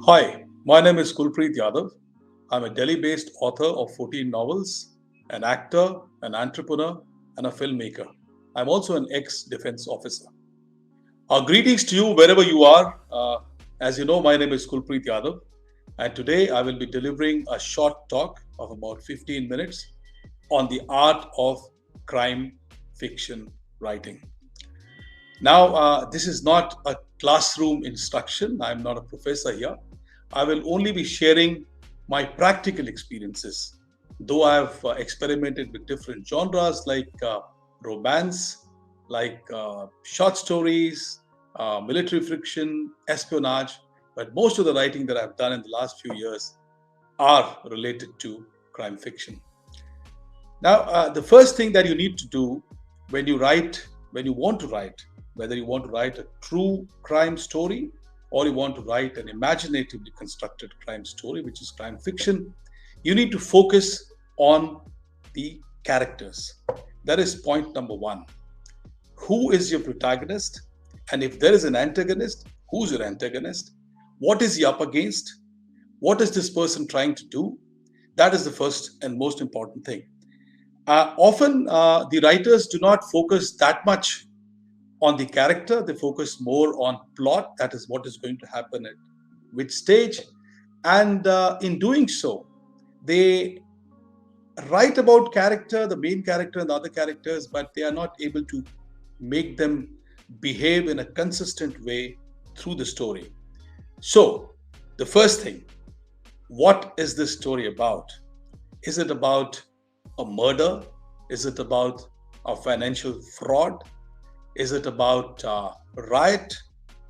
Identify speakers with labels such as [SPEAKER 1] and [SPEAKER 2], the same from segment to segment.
[SPEAKER 1] Hi, my name is Kulpreet Yadav. I'm a Delhi-based author of 14 novels, an actor, an entrepreneur, and a filmmaker. I'm also an ex-defense officer. Greetings to you wherever you are. As you know, my name is Kulpreet Yadav, and today I will be delivering a short talk of about 15 minutes on the art of crime fiction writing. Now, this is not a classroom instruction. I'm not a professor here. I will only be sharing my practical experiences. Though I've experimented with different genres like romance, like short stories, military fiction, espionage, but most of the writing that I've done in the last few years are related to crime fiction. Now, the first thing that you need to do when you write, when you want to write, whether you want to write a true crime story or you want to write an imaginatively constructed crime story, which is crime fiction, you need to focus on the characters. That is point number one. Who is your protagonist? And if there is an antagonist, who's your antagonist? What is he up against? What is this person trying to do? That is the first and most important thing. Often, the writers do not focus that much on the character. They focus more on plot, that is what is going to happen at which stage. And in doing so, they write about character, the main character and the other characters, but they are not able to make them behave in a consistent way through the story. So, the first thing, what is this story about? Is it about a murder? Is it about a financial fraud? Is it about riot?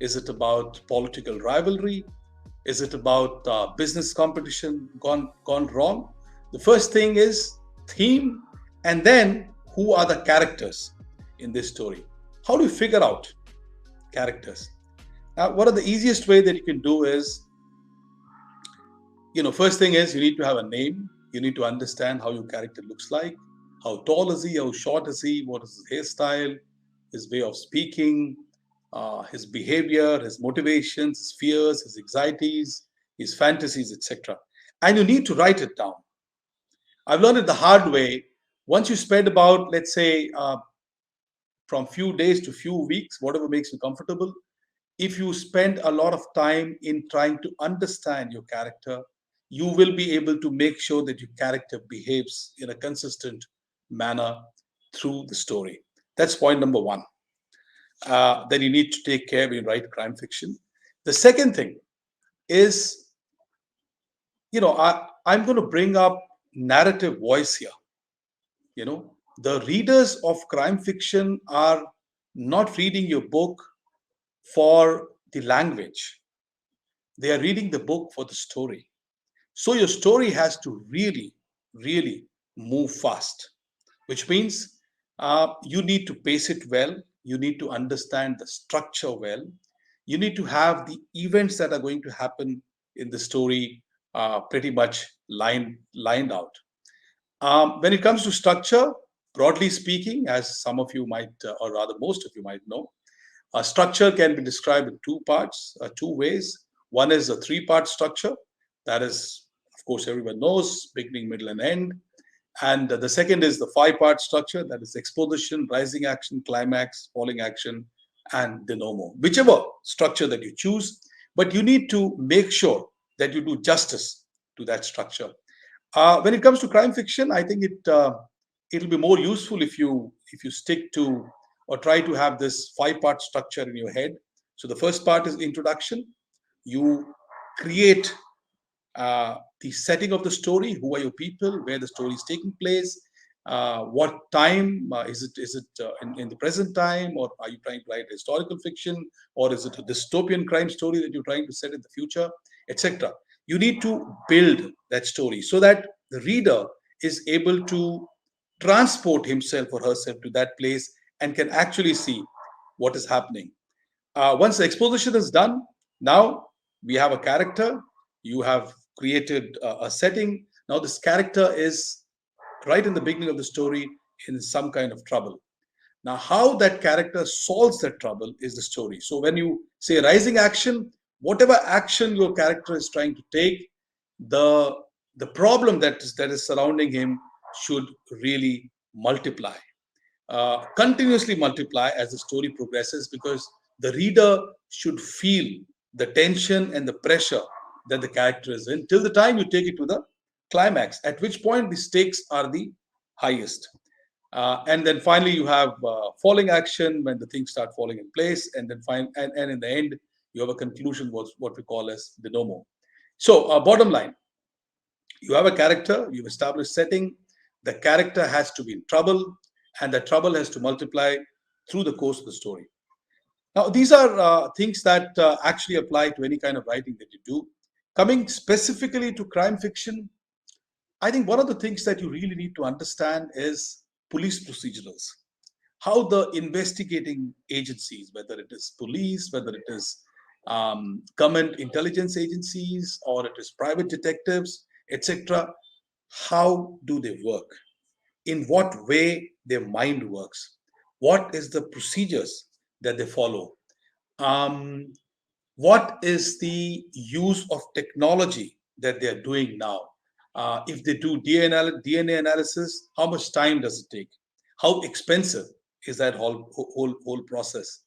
[SPEAKER 1] Is it about political rivalry? Is it about business competition gone wrong? The first thing is theme, and then who are the characters in this story? How do you figure out characters? Now, one of the easiest way that you can do is, first thing is you need to have a name. You need to understand how your character looks like. How tall is he? How short is he? What is his hairstyle? His way of speaking, his behavior, his motivations, his fears, his anxieties, his fantasies, etc. And you need to write it down. I've learned it the hard way. Once you spend about, let's say, from few days to few weeks, whatever makes you comfortable, if you spend a lot of time in trying to understand your character, you will be able to make sure that your character behaves in a consistent manner through the story. That's point number one. That you need to take care when you write crime fiction. The second thing is, I'm going to bring up narrative voice here. The readers of crime fiction are not reading your book for the language. They are reading the book for the story. So your story has to really, really move fast, which means you need to pace it well. You need to understand the structure well. You need to have the events that are going to happen in the story pretty much lined out. When it comes to structure, broadly speaking, as some of you might, or rather most of you might know, a structure can be described in two parts, two ways. One is a three-part structure. That is, of course, everyone knows, beginning, middle, and end. And the second is the five-part structure, that is exposition, rising action, climax, falling action, and denouement. Whichever structure that you choose, but you need to make sure that you do justice to that structure. When it comes to crime fiction, I think it'll be more useful if you stick to or try to have this five-part structure in your head. So the first part is introduction. You create the setting of the story. Who are your people? Where the story is taking place? What time is it? Is it in the present time, or are you trying to write historical fiction, or is it a dystopian crime story that you're trying to set in the future, etc.? You need to build that story so that the reader is able to transport himself or herself to that place and can actually see what is happening. Once the exposition is done, now we have a character. You have created a setting. Now this character is right in the beginning of the story in some kind of trouble. Now, how that character solves that trouble is the story. So when you say rising action, whatever action your character is trying to take, the problem that is surrounding him should really multiply, continuously multiply as the story progresses, because the reader should feel the tension and the pressure that the character is in till the time you take it to the climax, at which point the stakes are the highest. And then finally, you have falling action when the things start falling in place, and then and in the end, you have a conclusion, what we call as the denouement. So, bottom line, you have a character, you've established setting, the character has to be in trouble, and the trouble has to multiply through the course of the story. Now, these are things that actually apply to any kind of writing that you do. Coming specifically to crime fiction, I think one of the things that you really need to understand is police procedurals. How the investigating agencies, whether it is police, whether it is government intelligence agencies, or it is private detectives, etc., how do they work? In what way their mind works? What is the procedures that they follow? Um, what is the use of technology that they are doing now? If they do DNA analysis, how much time does it take? How expensive is that whole process?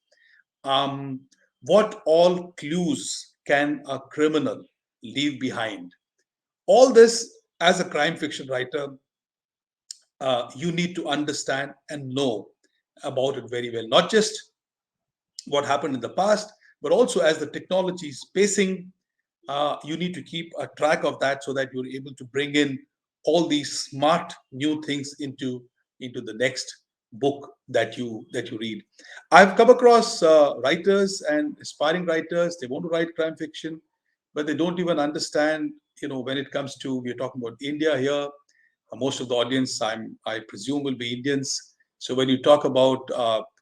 [SPEAKER 1] Um, what all clues can a criminal leave behind? All this, as a crime fiction writer, you need to understand and know about it very well. Not just what happened in the past, but also as the technology is pacing, you need to keep a track of that so that you're able to bring in all these smart new things into the next book that you read. I've come across writers and aspiring writers. They want to write crime fiction, but they don't even understand. When it comes to, we're talking about India here. Most of the audience, I presume, will be Indians. So when you talk about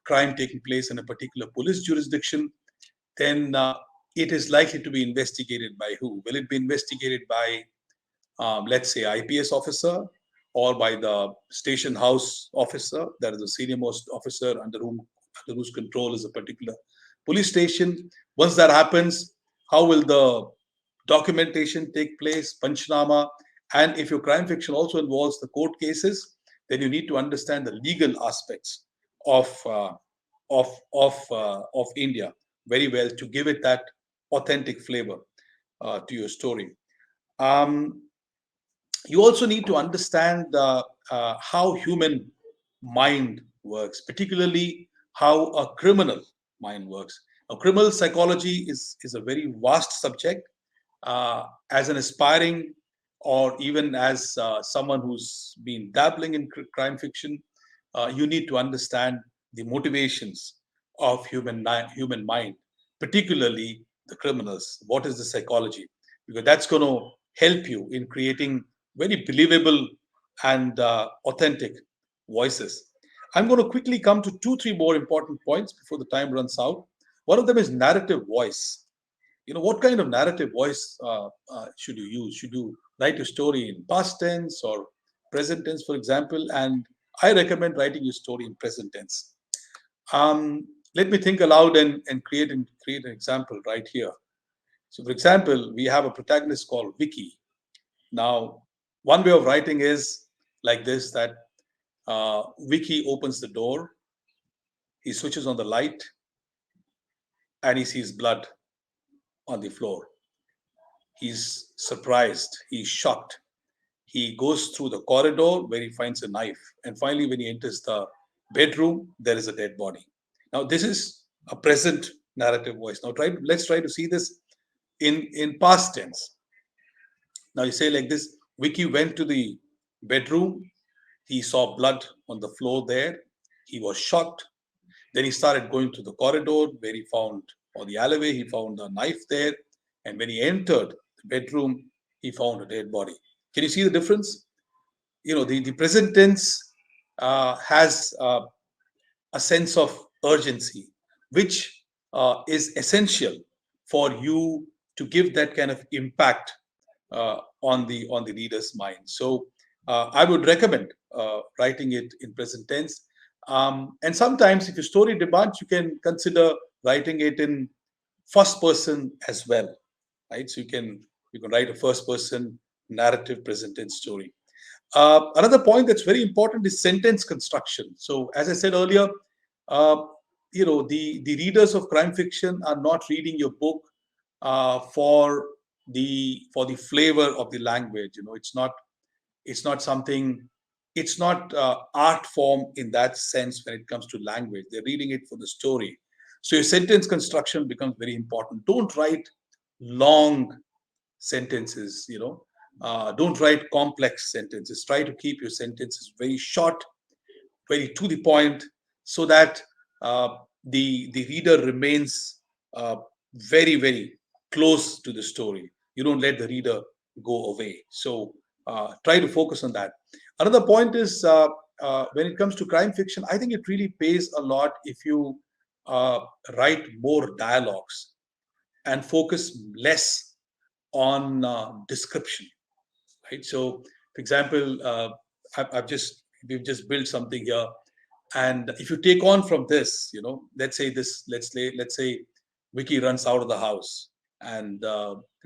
[SPEAKER 1] crime taking place in a particular police jurisdiction, then it is likely to be investigated by who? Will it be investigated by, let's say, IPS officer, or by the station house officer, that is the senior most officer under whose control is a particular police station? Once that happens, how will the documentation take place, Panchnama? And if your crime fiction also involves the court cases, then you need to understand the legal aspects of of India very well to give it that authentic flavor to your story. Um, you also need to understand how human mind works, particularly how a criminal mind works. Now, criminal psychology is a very vast subject. As an aspiring, or even as someone who's been dabbling in crime fiction, you need to understand the motivations of human mind, particularly the criminals. What is the psychology? Because that's going to help you in creating very believable and authentic voices. I'm going to quickly come to two, three more important points before the time runs out. One of them is narrative voice. What kind of narrative voice should you use? Should you write your story in past tense or present tense, for example? And I recommend writing your story in present tense. Let me think aloud and create an example right here. So, for example, we have a protagonist called Vicky. Now, one way of writing is like this: that Vicky opens the door, he switches on the light, and he sees blood on the floor. He's surprised, he's shocked. He goes through the corridor where he finds a knife. And finally, when he enters the bedroom, there is a dead body. Now, this is a present narrative voice. Now, let's try to see this in past tense. Now, you say like this: Vicky went to the bedroom. He saw blood on the floor there. He was shocked. Then he started going to the corridor where he found, or the alleyway, he found a knife there. And when he entered the bedroom, he found a dead body. Can you see the difference? The present tense has a sense of urgency, which is essential for you to give that kind of impact on the reader's mind. So I would recommend writing it in present tense. And sometimes, if your story demands, you can consider writing it in first person as well, right? So you can write a first person narrative present tense story. Another point that's very important is sentence construction. So as I said earlier, uh, the readers of crime fiction are not reading your book for the flavor of the language. It's not something. It's not art form in that sense when it comes to language. They're reading it for the story. So your sentence construction becomes very important. Don't write long sentences. Don't write complex sentences. Try to keep your sentences very short, very to the point, so that uh, the reader remains very very close to the story. You don't let the reader go away. So try to focus on that. Another point is, when it comes to crime fiction, I think it really pays a lot if you uh, write more dialogues and focus less on description, right? So, for example, we've just built something here, and if you take on from this, let's say Vicky runs out of the house, and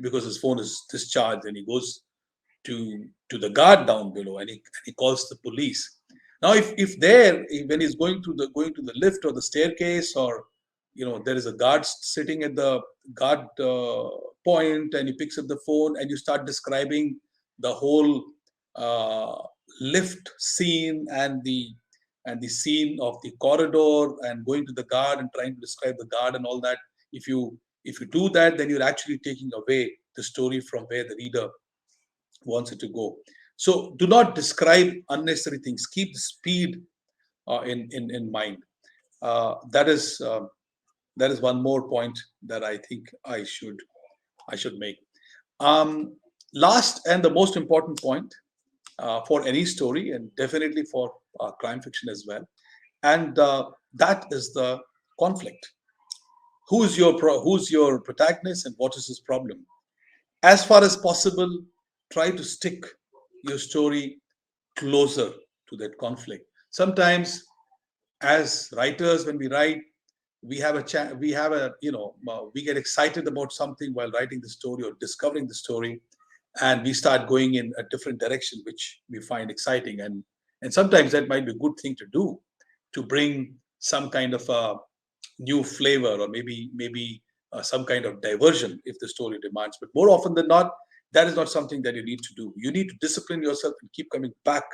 [SPEAKER 1] because his phone is discharged, and he goes to the guard down below, and he calls the police. Now, if there, when he's going to the lift or the staircase, or there is a guard sitting at the guard point, and he picks up the phone, and you start describing the whole uh, lift scene, and the scene of the corridor, and going to the guard and trying to describe the guard and all that. If you do that, then you're actually taking away the story from where the reader wants it to go. So do not describe unnecessary things. Keep the speed in mind. That is one more point that I think I should make. Um, Last and the most important point for any story, and definitely for crime fiction as well, and that is the conflict. Who's your protagonist, and what is his problem? As far as possible, try to stick your story closer to that conflict. Sometimes, as writers, when we write, we get excited about something while writing the story or discovering the story, and we start going in a different direction, which we find exciting, and sometimes that might be a good thing to do, to bring some kind of a new flavor, or maybe some kind of diversion if the story demands. But more often than not, that is not something that you need to do. You need to discipline yourself and keep coming back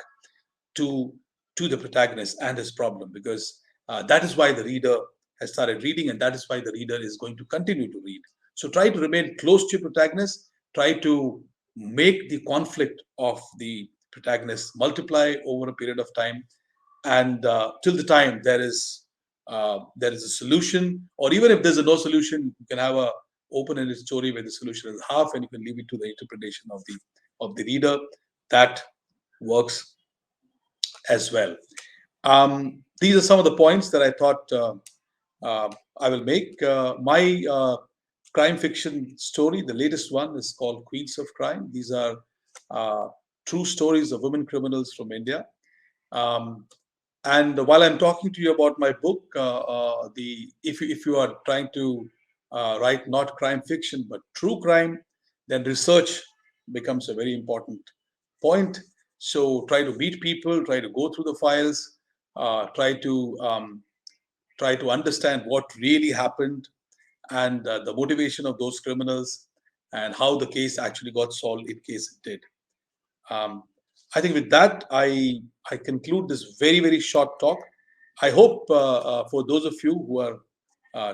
[SPEAKER 1] to to the protagonist and his problem, because that is why the reader has started reading, and that is why the reader is going to continue to read. So try to remain close to your protagonist. Try to make the conflict of the protagonist multiply over a period of time, and till the time there is a solution, or even if there's no solution, you can have a open-ended story where the solution is half, and you can leave it to the interpretation of the reader. That works as well. These are some of the points that I thought I will make. My crime fiction story, the latest one, is called Queens of Crime. These are uh, true stories of women criminals from India. Um, and while I'm talking to you about my book, the if you are trying to write not crime fiction but true crime, then research becomes a very important point. So try to meet people, try to go through the files, try to understand what really happened, and the motivation of those criminals, and how the case actually got solved in case it did. Um, I think with that, I conclude this very very short talk. I hope for those of you who are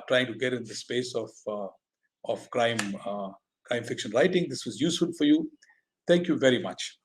[SPEAKER 1] trying to get in the space of crime fiction writing, this was useful for you. Thank you very much.